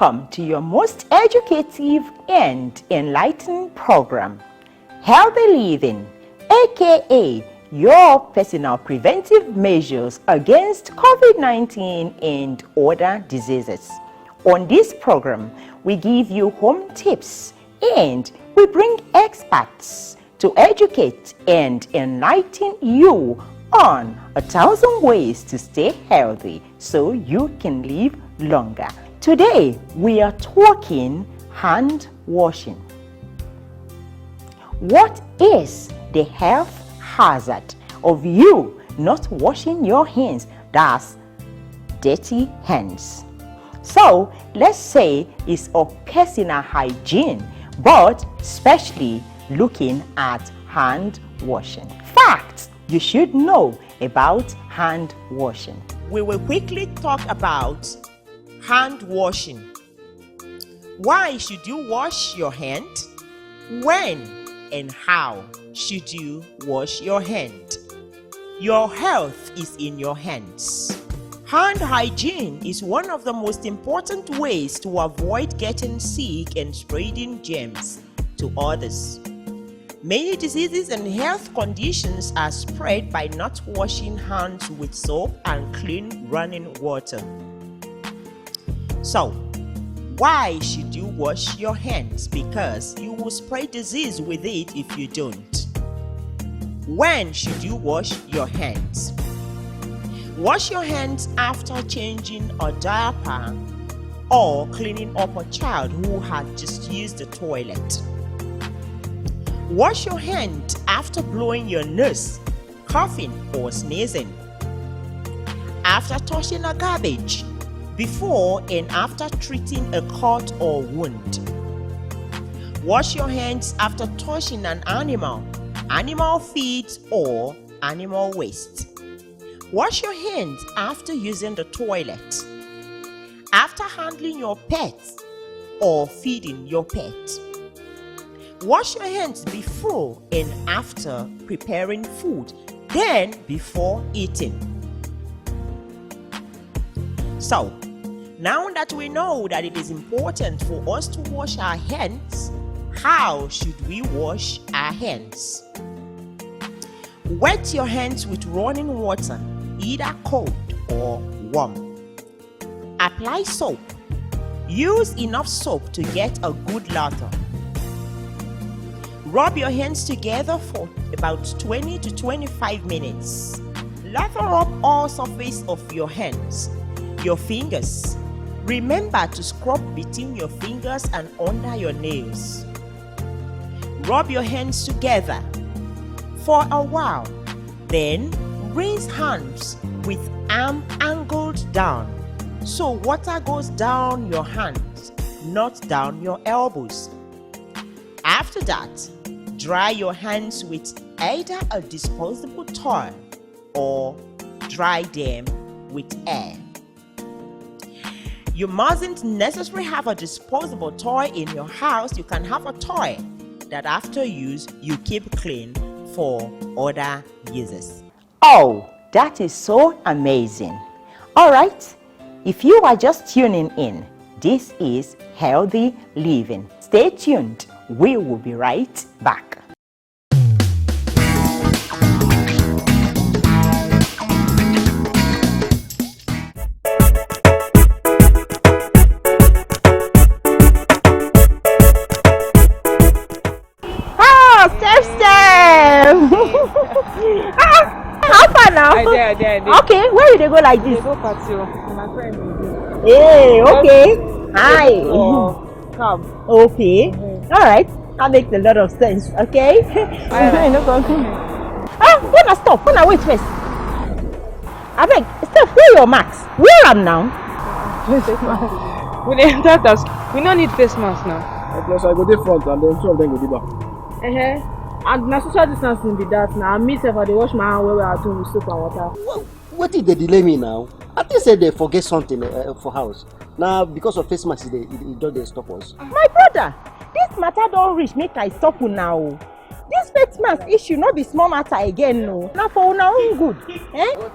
Welcome to your most educative and enlightening program, Healthy Living, aka your personal preventive measures against COVID-19 and other diseases. On this program, we give you home tips and we bring experts to educate and enlighten you on 1,000 ways to stay healthy so you can live longer. Today, we are talking hand washing. What is the health hazard of you not washing your hands? That's dirty hands. So let's say it's of personal hygiene, but especially looking at hand washing. Facts you should know about hand washing. We will quickly talk about hand washing. Why should you wash your hand? When and how should you wash your hand? Your health is in your hands. Hand hygiene is one of the most important ways to avoid getting sick and spreading germs to others. Many diseases and health conditions are spread by not washing hands with soap and clean running water. So, why should you wash your hands? Because you will spread disease with it if you don't. When should you wash your hands? Wash your hands after changing a diaper or cleaning up a child who had just used the toilet. Wash your hand after blowing your nose, coughing or sneezing. After touching a garbage, before and after treating a cut or wound. Wash your hands after touching an animal feed or animal waste. Wash your hands after using the toilet. After handling your pet or feeding your pet. Wash your hands before and after preparing food, then before eating. So, now that we know that it is important for us to wash our hands, how should we wash our hands? Wet your hands with running water, either cold or warm. Apply soap. Use enough soap to get a good lather. Rub your hands together for about 20 to 25 minutes. Lather up all surface of your hands. Your fingers. Remember to scrub between your fingers and under your nails. Rub your hands together for a while. Then rinse hands with arm angled down so water goes down your hands, not down your elbows. After that, dry your hands with either a disposable towel or dry them with air. You mustn't necessarily have a disposable toy in your house. You can have a toy that after use you keep clean for other uses. Oh, that is so amazing. All right, if you are just tuning in, this is Healthy Living. Stay tuned. We will be right back. How far now? I did. Okay, where did they go like this? They go party. My friend. Hey, okay. Hi. Come. Okay. All right. That makes a lot of sense. Okay. No problem. Wanna stop? Wanna wait first? I beg. Stop. Wear your mask. Wear them now. We enter us. We don't need face mask now. Plus, I go to front and then two of them go to back. And na social distancing be that now. Me self I dey wash my hand where I do with soap and water. What did they delay me now? I think say they forget something for house. Now because of face mask, it don't stop us. My brother, this matter don't reach make I stop you now. This face mask issue not be small matter again, no. Now for una own good.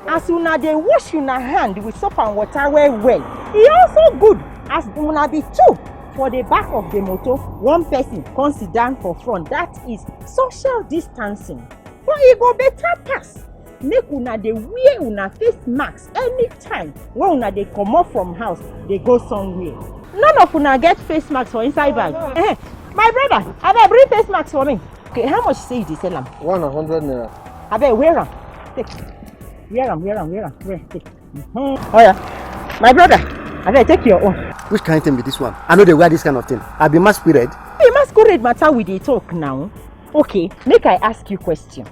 As una dey wash una hand with soap and water well, it also good as una be two for the back of the motor, one person come sit down for front. That is social distancing. But e go better pass make una dey wear una face mask anytime when una dey comot from house dey go somewhere. None of una get face mask for inside bag. My brother, abeg bring face mask for me. Okay, how much say you dey sell am? 100 naira. Abeg wear am. Take. Wear am. Wear. Take. Oh yeah. My brother, abeg take your own. Which kind of thing be this one? I know they wear this kind of thing. I be masquerade. The masquerade matter we dey talk now. Okay, make I ask you question.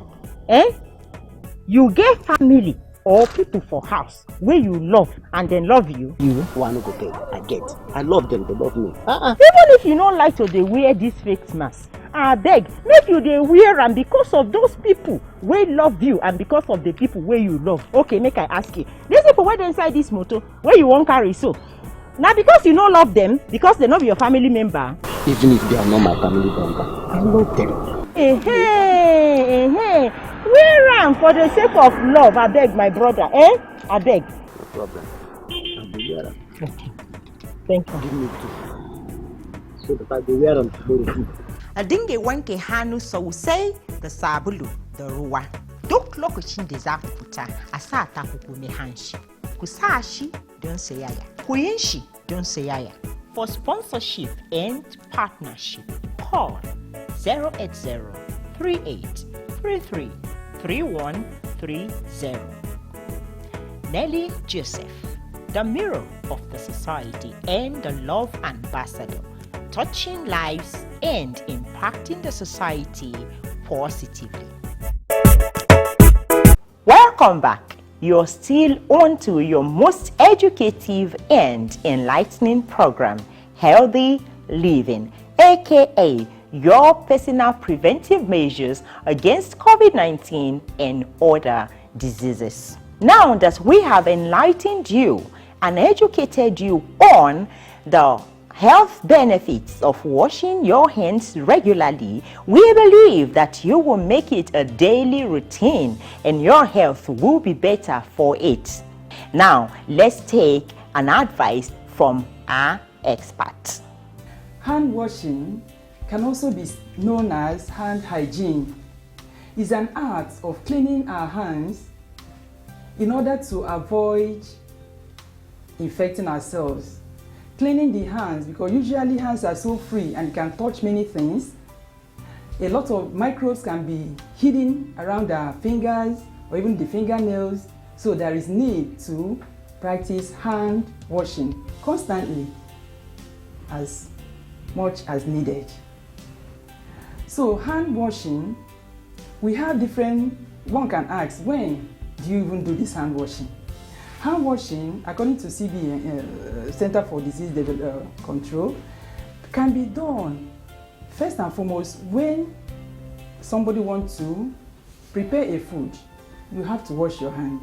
You get family or people for house where you love and then love you? You one go get. I get. I love them. They love me. Even if you don't like to dey wear this fake mask, I beg make you dey wear am because of those people wey love you and because of the people wey you love. Okay, make I ask you. These people wey dey inside this motor wey you wan carry so, na because you no love them, because they no be your family member? Even if they are not my family member, I love them. Wear am for the sake of love, I beg my brother, I beg. No problem. I'll be wear am. Okay. Thank you. Give me two. So that I will wear them tomorrow. A dinga wanke hannu sosai da sabulu da ruwa. Duk lokacin da za ku fita, a sa takunkumi hanci. Ku sa shi don sayayya. Ku yin shi don sayayya. For sponsorship and partnership, call 080-3833-3130. Nelly Joseph, the mirror of the society and the love ambassador, touching lives and impacting the society positively. Welcome back. You're still on to your most educative and enlightening program, Healthy Living, aka your personal preventive measures against COVID-19 and other diseases. Now that we have enlightened you and educated you on the health benefits of washing your hands regularly, we believe that you will make it a daily routine and your health will be better for it. Now, let's take an advice from our expert. Hand washing can also be known as hand hygiene. It's an art of cleaning our hands in order to avoid infecting ourselves. Cleaning the hands, because usually hands are so free and can touch many things. A lot of microbes can be hidden around our fingers or even the fingernails, so there is need to practice hand washing constantly as much as needed. So hand washing, we have different, one can ask, when do you even do this hand washing? Hand washing, according to CDC, Center for Disease Control, can be done first and foremost when somebody wants to prepare a food. You have to wash your hand.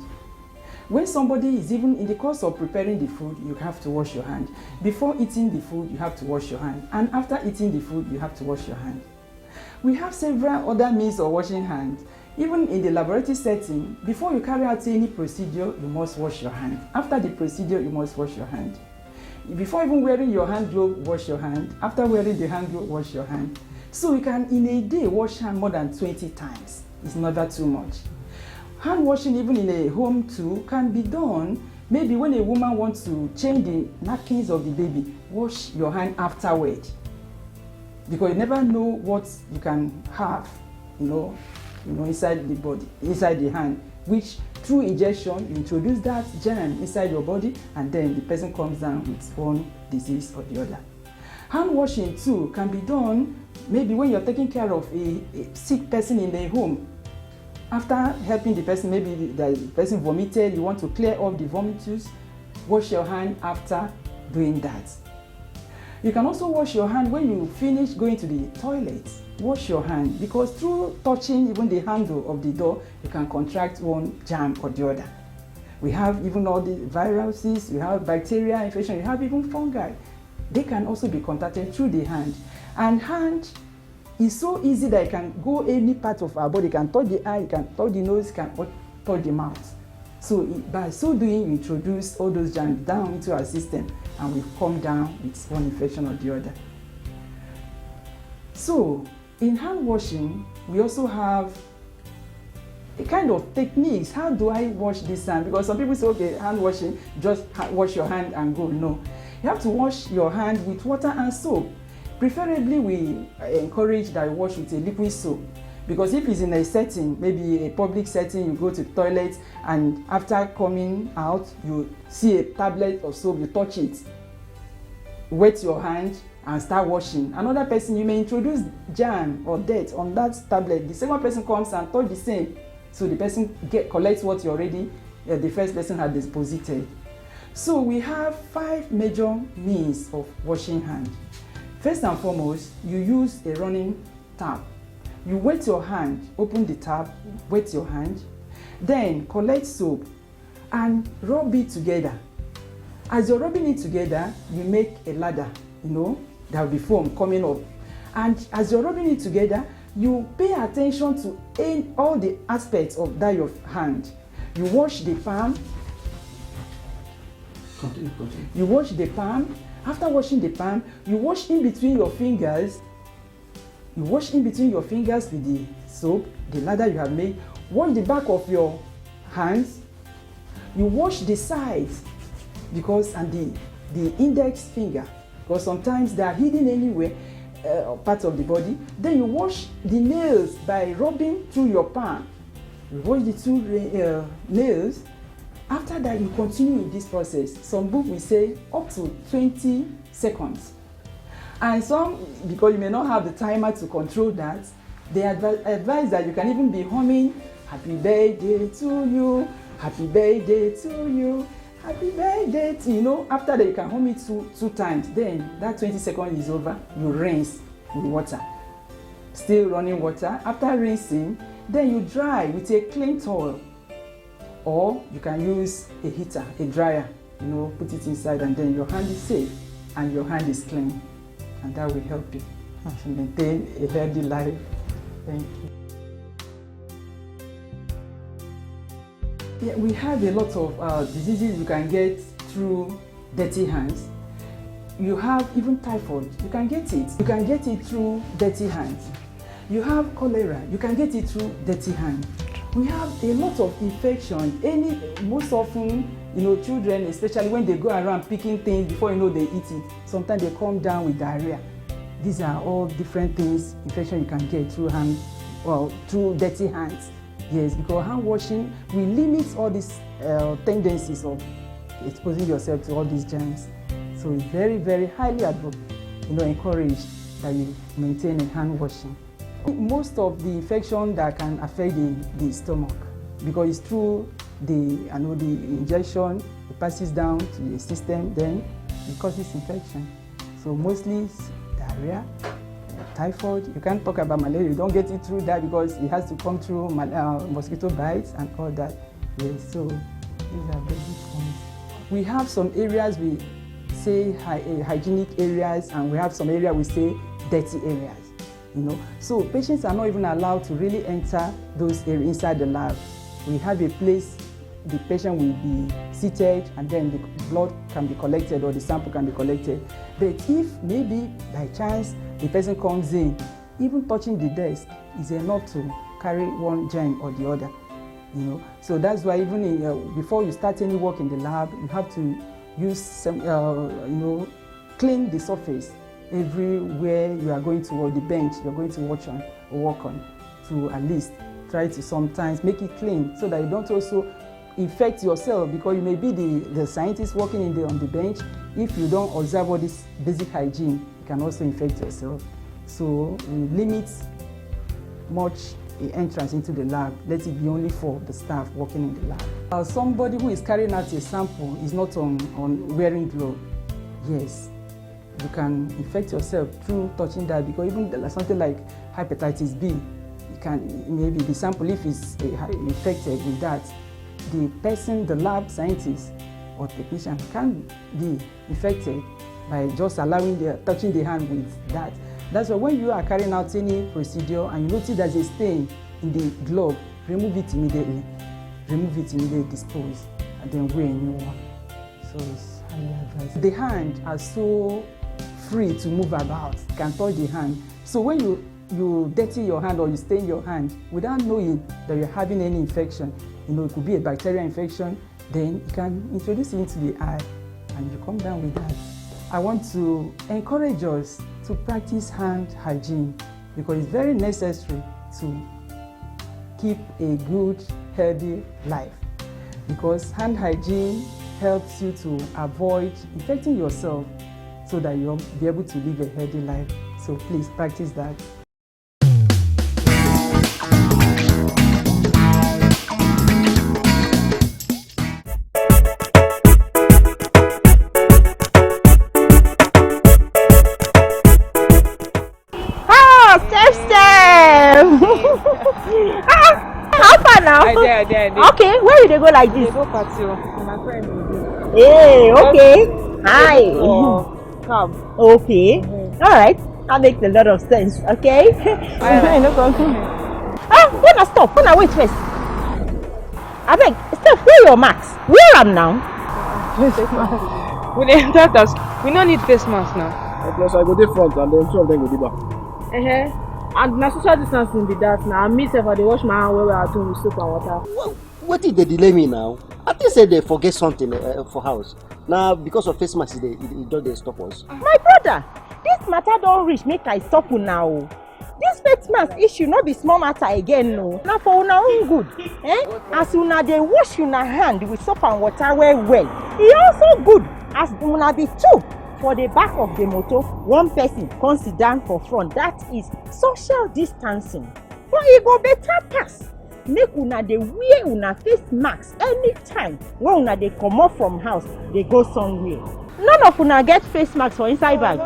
When somebody is even in the course of preparing the food, you have to wash your hand. Before eating the food, you have to wash your hand. And after eating the food, you have to wash your hand. We have several other means of washing hands. Even in the laboratory setting, before you carry out any procedure, you must wash your hand. After the procedure, you must wash your hand. Before even wearing your hand glove, wash your hand. After wearing the hand glove, wash your hand. So you can, in a day, wash hand more than 20 times. It's not that too much. Hand washing, even in a home too, can be done. Maybe when a woman wants to change the napkins of the baby, wash your hand afterward. Because you never know what you can have, inside the body, inside the hand, which through injection, you introduce that germ inside your body, and then the person comes down with one disease or the other. Hand washing too can be done maybe when you're taking care of a sick person in a home. After helping the person, maybe the person vomited, you want to clear off the vomitus, wash your hand after doing that. You can also wash your hand when you finish going to the toilet. Wash your hand, because through touching even the handle of the door, you can contract one germ or the other. We have even all the viruses, we have bacteria infection, we have even fungi. They can also be contacted through the hand. And hand is so easy that it can go any part of our body. You can touch the eye, you can touch the nose, you can touch the mouth. So by so doing, you introduce all those germs down into our system, and we come down with one infection or the other. So in hand washing, we also have a kind of techniques. How do I wash this hand? Because some people say, okay, hand washing, just wash your hand and go. No, you have to wash your hand with water and soap. Preferably, we encourage that you wash with a liquid soap, because if it's in a setting, maybe a public setting, you go to the toilet and after coming out, you see a tablet of soap, you touch it, wet your hand and start washing. Another person, you may introduce germ or dirt on that tablet. The second person comes and touch the same. So the person collects what you already, the first person had deposited. So we have 5 major means of washing hand. First and foremost, you use a running tap. You wet your hand, open the tap, wet your hand, then collect soap and rub it together. As you're rubbing it together, you make a ladder, there will be foam coming up. And as you're rubbing it together, you pay attention to all the aspects of that your hand. You wash the palm. Continue. You wash the palm. After washing the palm, you wash in between your fingers. You wash in between your fingers with the soap, the ladder you have made. Wash the back of your hands. You wash the sides, and the index finger, because sometimes they are hidden anywhere, part of the body. Then you wash the nails by rubbing through your palm. You wash the 2 nails. After that, you continue in this process. Some book will say up to 20 seconds. And some, because you may not have the timer to control that, they advise that you can even be humming, happy birthday to you, happy birthday to you, happy birthday to, after that you can hum it two times. Then that 20 seconds is over, you rinse with water. Still running water. After rinsing, then you dry with a clean towel. Or you can use a heater, a dryer, put it inside, and then your hand is safe and your hand is clean. And that will help you to maintain a healthy life. Thank you. Yeah, we have a lot of diseases you can get through dirty hands. You have even typhoid, you can get it. You can get it through dirty hands. You have cholera, you can get it through dirty hands. We have a lot of infection. Most often, children, especially when they go around picking things before they eat it, sometimes they come down with diarrhea. These are all different things, infection you can get through through dirty hands. Yes, because hand washing will limit all these tendencies of exposing yourself to all these germs. So it's very, very highly encouraged that you maintain a hand washing. Most of the infection that can affect the stomach, because it's through the injection, it passes down to the system, then it causes infection. So mostly diarrhea, typhoid. You can't talk about malaria. You don't get it through that because it has to come through mosquito bites and all that. Yes, so these are basic ones. We have some areas we say hygienic areas, and we have some areas we say dirty areas. So patients are not even allowed to really enter those areas inside the lab. We have a place the patient will be seated, and then the blood can be collected or the sample can be collected. But if maybe by chance the person comes in, even touching the desk is enough to carry one germ or the other. So that's why even before you start any work in the lab, you have to use some, clean the surface everywhere you are going to, or the bench you're going to work on, to at least try to sometimes make it clean so that you don't also infect yourself, because you may be the scientist working on the bench. If you don't observe all this basic hygiene, you can also infect yourself. So we limit much entrance into the lab. Let it be only for the staff working in the lab. Somebody who is carrying out a sample is not on wearing gloves. Yes, you can infect yourself through touching that, because even something like hepatitis B, maybe the sample, if it's infected with that, the person, the lab scientist or technician, can be infected by just touching the hand with that. That's why when you are carrying out any procedure and you notice there's a stain in the glove, remove it immediately. Dispose, and then wear a new one. So it's highly advised. The hand are so free to move about, can touch the hand. So when you dirty your hand or you stain your hand without knowing that you're having any infection, it could be a bacterial infection, then you can introduce it into the eye and you come down with that. I want to encourage us to practice hand hygiene because it's very necessary to keep a good, healthy life. Because hand hygiene helps you to avoid infecting yourself so that you'll be able to live a healthy life. So please practice that. How far now? I did. Okay, where did they go like this? They go patio. My friend will do. Hey, okay. Hi. Cab. Okay. All right. That makes a lot of sense. Okay. No problem. Wanna stop? Wanna wait first? I beg, stop. Wear your mask. Wear them now. We dey enter house. We no need face mask now. Plus I go dey front and then two of them go dey back. And na social distancing be that now. Me sef I dey wash my hand well at home with soap and water. Well, what did they delay me now? I think say they forget something for house. Now because of face mask, it just they stop us. My brother, this matter don't reach make I stop you now. This face mask issue not be small matter again, no. Now for una own good. As una dey wash una hand with soap and water well. E also good as una be two for the back of the motor. One person come sit down for front. That is social distancing. But e go better pass. Make una dey wear una face mask anytime when una dey comot from house dey go somewhere. None of una get face mask for inside bag.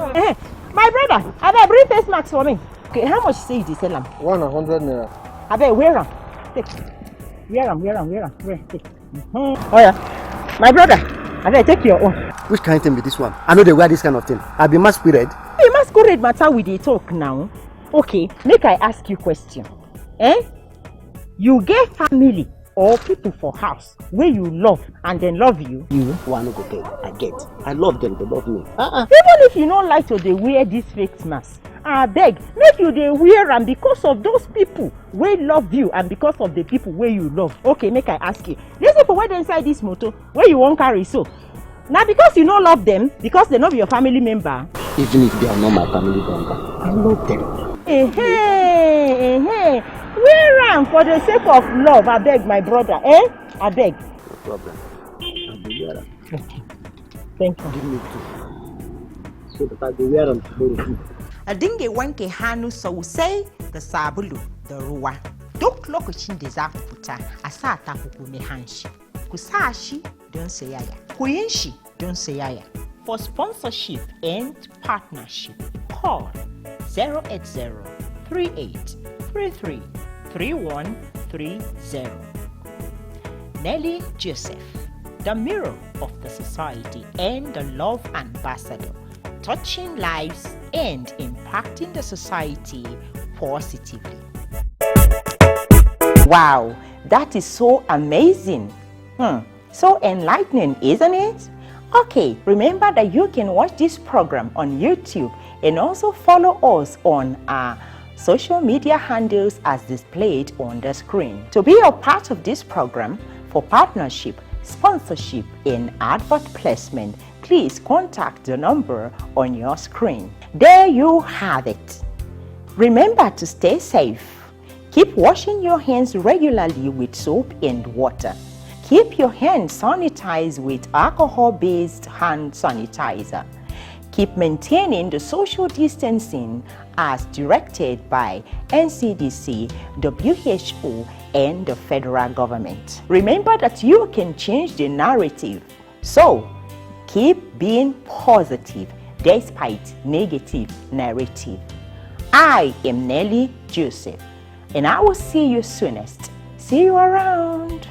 My brother, abeg bring face mask for me. Okay, how much say you dey sell am? 100 naira. Abeg wear am. Take. Wear am. Wear. Take. Oh yeah. My brother, abeg take your own. Which kind of thing be this one? I know they wear this kind of thing. I be masquerade. The masquerade matter we dey talk now. Okay, make I ask you question. You get family or people for house where you love and then love you? You one go get. I get. I love them. They love me. Even if you don't like to dey wear this face mask, I beg make you dey wear am because of those people wey love you and because of the people wey you love. Okay, make I ask you. These people wey dey inside this motor wey you wan carry so, na because you no love them because they no be your family member? Even if they are not my family member, I love them. Wear am for the sake of love. I beg, my brother. I beg. No problem. I will wear them. Okay. Thank you. Give me two. So that I will wear them tomorrow. A dinga wanke hannu sosai da sabulu da ruwa. Duk lokacin da za ku fita, a sa takunkumi hanci. Ku sa shi don sayayya. Ku yin shi don sayayya. For sponsorship and partnership, call 080-3833-3130. Nelly Joseph, the mirror of the society and the love ambassador, touching lives and impacting the society positively. Wow, that is so amazing. So enlightening, isn't it? Okay, remember that you can watch this program on YouTube and also follow us on our social media handles as displayed on the screen. To be a part of this program, for partnership, sponsorship, and advert placement, please contact the number on your screen. There you have it. Remember to stay safe. Keep washing your hands regularly with soap and water. Keep your hands sanitized with alcohol-based hand sanitizer. Keep maintaining the social distancing as directed by NCDC, WHO, and the federal government. Remember that you can change the narrative. So, keep being positive despite negative narrative. I am Nelly Joseph, and I will see you soonest. See you around.